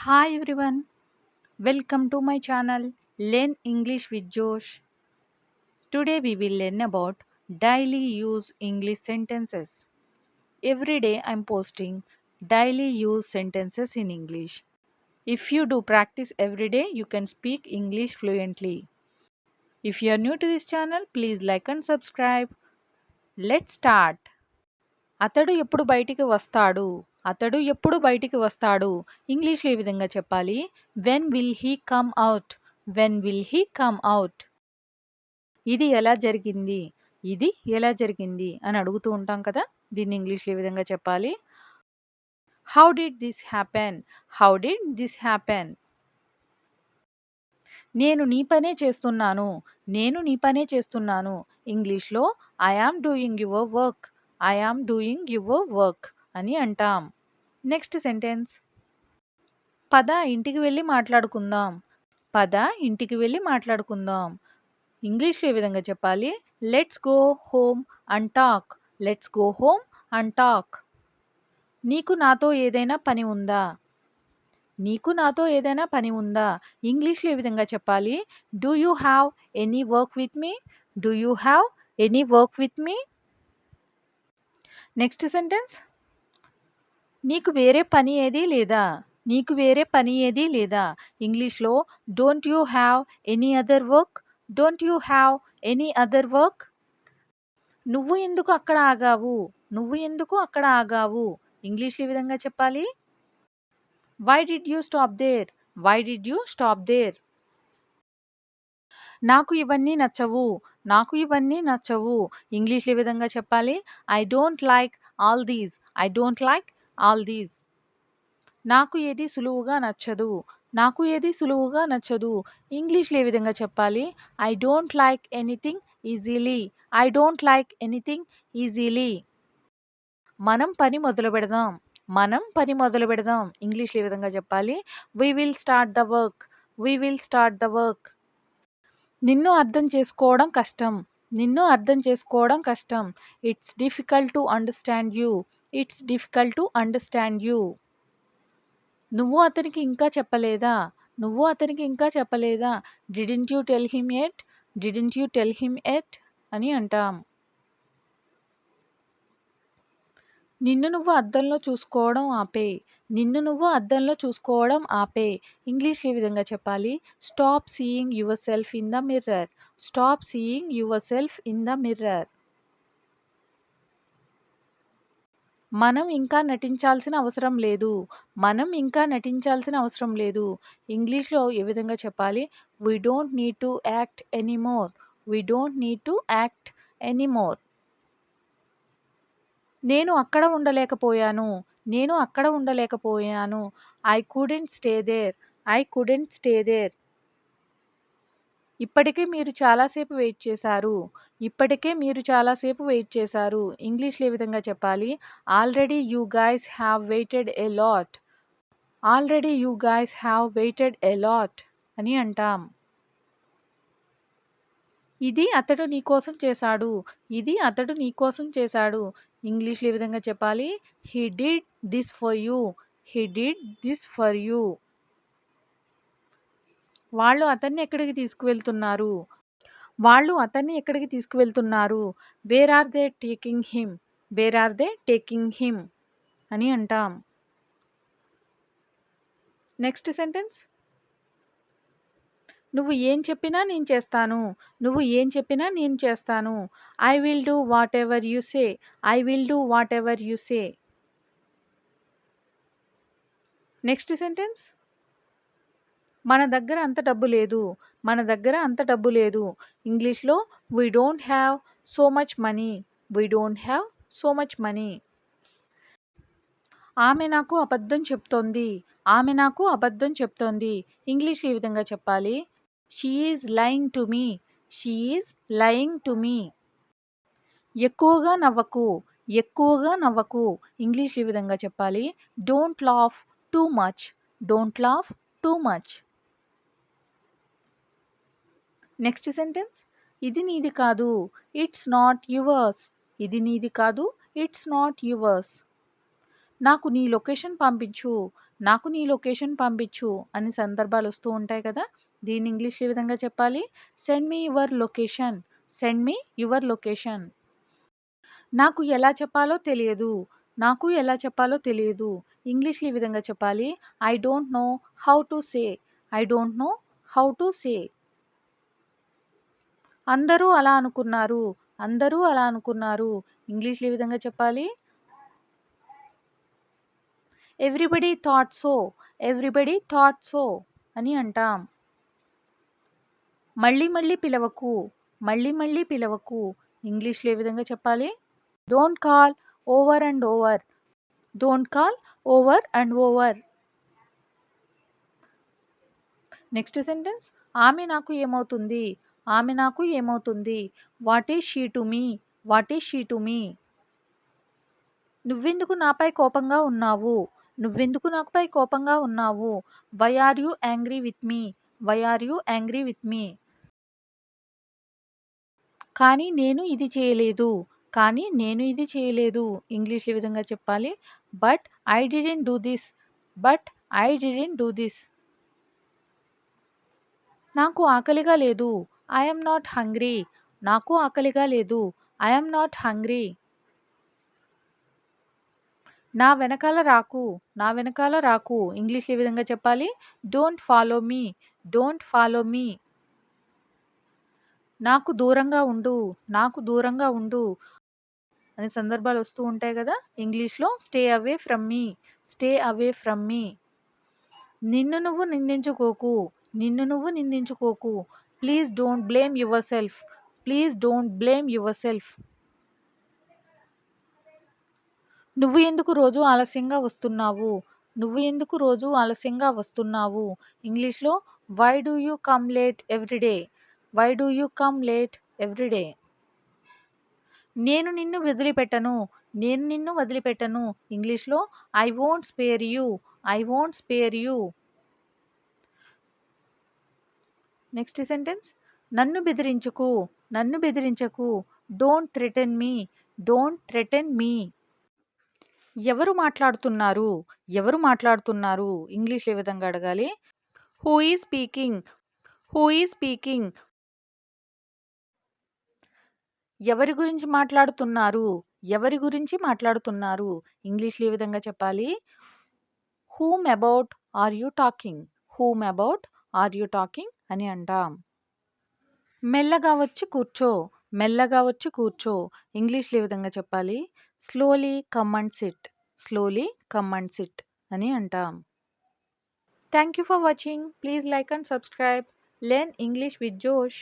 Hi everyone, welcome to my channel Learn English with Josh. Today we will learn about daily use English sentences. Every day I'm posting daily use sentences in English. If you do practice every day, you can speak English fluently. If you are new to this channel, please like and subscribe. Let's start. అతడు ఎప్పుడు బయటికి వస్తాడు? అతడు ఎప్పుడు బయటికి వస్తాడు? ఇంగ్లీష్‌లో ఈ విధంగా చెప్పాలి. When will he come out? When will he come out? ఇది ఎలా జరిగింది? ఇది ఎలా జరిగింది? అని అడుగుతూ ఉంటాం కదా! దీన్ని ఇంగ్లీష్‌లో ఈ విధంగా చెప్పాలి. How did this happen? How did this happen? నేను నీ పనే చేస్తున్నాను. నేను నీ పనే చేస్తున్నాను. ఇంగ్లీష్‌లో I am doing your work. I am doing your work అని అంటాం. Next sentence. పద ఇంటికి వెళ్లి మాట్లాడుకుందాం. పద ఇంటికి వెళ్లి మాట్లాడుకుందాం. ఇంగ్లీష్‌లో ఏ విధంగా చెప్పాలి? Let's go home and talk. Let's go home and talk. నీకు నాతో ఏదైనా పని ఉందా? నీకు నాతో ఏదైనా పని ఉందా? ఇంగ్లీష్‌లో ఏ విధంగా చెప్పాలి? Do you have any work with me? Do you have any work with me? Next sentence. నీకు వేరే పని ఏదీ లేదా? నీకు వేరే పని ఏదీ లేదా? ఇంగ్లీష్‌లో don't you have any other work? Don't you have any other work? నువ్వు ఎందుకు అక్కడ ఆగావు? నువ్వు ఎందుకు అక్కడ ఆగావు? ఇంగ్లీష్‌లో ఈ విధంగా చెప్పాలి. Why did you stop there? Why did you stop there? నాకు ఇవన్నీ నచ్చవు. నాకు ఇవన్నీ నచ్చవు. ఇంగ్లీష్‌లో ఈ విధంగా చెప్పాలి. I don't like all these. I don't like all these. నాకు ఏది సులువుగా నచ్చదు. నాకు ఏది సులువుగా నచ్చదు. ఇంగ్లీష్‌లో ఏ విధంగా చెప్పాలి? I don't like anything easily. I don't like anything easily. మనం పని మొదలుపెడదాం. మనం పని మొదలుపెడదాం. ఇంగ్లీష్‌లో ఏ విధంగా చెప్పాలి? We will start the work. We will start the work. నిన్ను అర్థం చేసుకోవడం కష్టం. నిన్ను అర్థం చేసుకోవడం కష్టం. It's difficult to understand you. It's difficult to understand you. నువ్వు అతనికి ఇంకా చెప్పలేదా? నువ్వు అతనికి ఇంకా చెప్పలేదా? Didn't you tell him yet? Didn't you tell him yet? అని అంటాం. నిన్ను నువ్వు అద్దంలో చూసుకోవడం ఆపేయ్. నిన్ను నువ్వు అద్దంలో చూసుకోవడం ఆపేయ్. ఇంగ్లీష్‌లో ఈ విధంగా చెప్పాలి. Stop seeing your self in the mirror. Stop seeing your self in the mirror. మనం ఇంకా నటించాల్సిన అవసరం లేదు. మనం ఇంకా నటించాల్సిన అవసరం లేదు. ఇంగ్లీష్‌లో ఏ విధంగా చెప్పాలి? We don't need to act anymore. We don't need to act anymore. నేను అక్కడ ఉండలేకపోయాను. నేను అక్కడ ఉండలేకపోయాను. I couldn't stay there. I couldn't stay there. ఇప్పటికే మీరు చాలా సేపు వెయిట్ చేశారు. ఇప్పటికే మీరు చాలా సేపు వెయిట్ చేశారు. ఇంగ్లీష్‌లో ఏ విధంగా చెప్పాలి? Already you guys have weighted a lot. Already you guys have weighted a lot అని అంటాం. ఇది అతడు నీకోసం చేశాడు. ఇది అతడు నీకోసం చేశాడు. ఇంగ్లీష్‌లో ఏ విధంగా చెప్పాలి? He did this for you. He did this for you. వాళ్ళు అతన్ని ఎక్కడికి తీసుకువెళ్తున్నారు? వాళ్ళు అతన్ని ఎక్కడికి తీసుకువెళ్తున్నారు? Where are they taking him? Where are they taking him? అని అంటాం. Next sentence. నువ్వు ఏం చెప్పినా నేను చేస్తాను. నువ్వు ఏం చెప్పినా నేను చేస్తాను. I will do whatever you say. I will do whatever you say. Next sentence. మన దగ్గర అంత డబ్బు లేదు. మన దగ్గర అంత డబ్బు లేదు. ఇంగ్లీష్‌లో we don't have so much money. We don't have so much money. ఆమె నాకు అబద్ధం చెప్తోంది. ఆమె నాకు అబద్ధం చెప్తోంది. ఇంగ్లీష్‌లో ఈ విధంగా చెప్పాలి. She is lying to me. She is lying to me. ఎక్కువగా నవ్వకు. ఎక్కువగా నవ్వకు. ఇంగ్లీష్‌లో ఈ విధంగా చెప్పాలి. Don't laugh too much. Don't laugh too much. Next sentence. ఇది నీది కాదు. It's not yours. ఇది నీది కాదు. It's not yours. నాకు నీ లొకేషన్ పంపించు. నాకు నీ లొకేషన్ పంపించు అని సందర్భాలు వస్తూ ఉంటాయి కదా! దీన్ని ఇంగ్లీష్‌లో ఏ విధంగా చెప్పాలి? Send me your location. Send me your location. నాకు ఎలా చెప్పాలో తెలియదు. నాకు ఎలా చెప్పాలో తెలియదు. ఇంగ్లీష్‌లో ఈ విధంగా చెప్పాలి. I don't know how to say. I don't know how to say. అందరూ అలా అనుకున్నారు. అందరూ అలా అనుకున్నారు. ఇంగ్లీష్‌లో ఏ విధంగా చెప్పాలి? Everybody thought so. Everybody thought so అని అంటాం. మళ్ళీ మళ్ళీ పిలవకు. మళ్ళీ మళ్ళీ పిలవకు. ఇంగ్లీష్‌లో ఏ విధంగా చెప్పాలి? Don't call over and over. Don't call over and over. Next sentence ఆమె నాకు ఏమవుతుంది? ఆమె నాకు ఏమవుతుంది? What is she to me? What is she to me? నువ్వెందుకు నాపై కోపంగా ఉన్నావు? నువ్వెందుకు నాపై కోపంగా ఉన్నావు? Why are you angry with me? Why are you angry with me? కానీ నేను ఇది చేయలేదు. కానీ నేను ఇది చేయలేదు. ఇంగ్లీష్‌లో ఈ విధంగా చెప్పాలి. But I didn't do this. But I didn't do this. నాకు ఆకలిగా లేదు. I am not hungry. నాకు ఆకలిగా లేదు. I am not hungry. నా వెనకాల రాకు. నా వెనకాల రాకు. ఇంగ్లీష్‌లో ఏ విధంగా చెప్పాలి? Don't follow me. Don't follow me. నాకు దూరంగా ఉండు. నాకు దూరంగా ఉండు అనే సందర్భాలు వస్తూ ఉంటాయి గదా! ఇంగ్లీష్‌లో stay away from me. Stay away from me. నిన్ను నువ్వు నిందించుకోకు. నిన్ను నువ్వు నిందించుకోకు. Please don't blame yourself. Please don't blame yourself. నువ్వు ఎందుకు రోజు ఆలస్యంగా వస్తున్నావు? నువ్వు ఎందుకు రోజు ఆలస్యంగా వస్తున్నావు? ఇంగ్లీష్‌లో why do you come late every day? Why do you come late every day? నేను నిన్ను వదిలిపెట్టను. నేను నిన్ను వదిలిపెట్టను. ఇంగ్లీష్‌లో I won't spare you. I won't spare you. Next sentence నన్ను బెదిరించకు. నన్ను బెదిరించకు. Don't threaten me. Don't threaten me. ఎవరు మాట్లాడుతున్నారు? ఎవరు మాట్లాడుతున్నారు? ఇంగ్లీష్‌లో ఏ విధంగా అడగాలి? Who is speaking? Who is speaking? ఎవరి గురించి మాట్లాడుతున్నారు? ఎవరి గురించి మాట్లాడుతున్నారు? ఇంగ్లీష్‌లో ఏ విధంగా చెప్పాలి? Whom about are you talking? Whom about are you talking అని అంటాం. మెల్లగా వచ్చి కూర్చో. మెల్లగా వచ్చి కూర్చో. ఇంగ్లీష్‌లో ఏ విధంగా చెప్పాలి? Slowly come and SIT. Slowly come and SIT అని అంటాం. Thank you for watching. Please like and subscribe. Learn English with జోష్.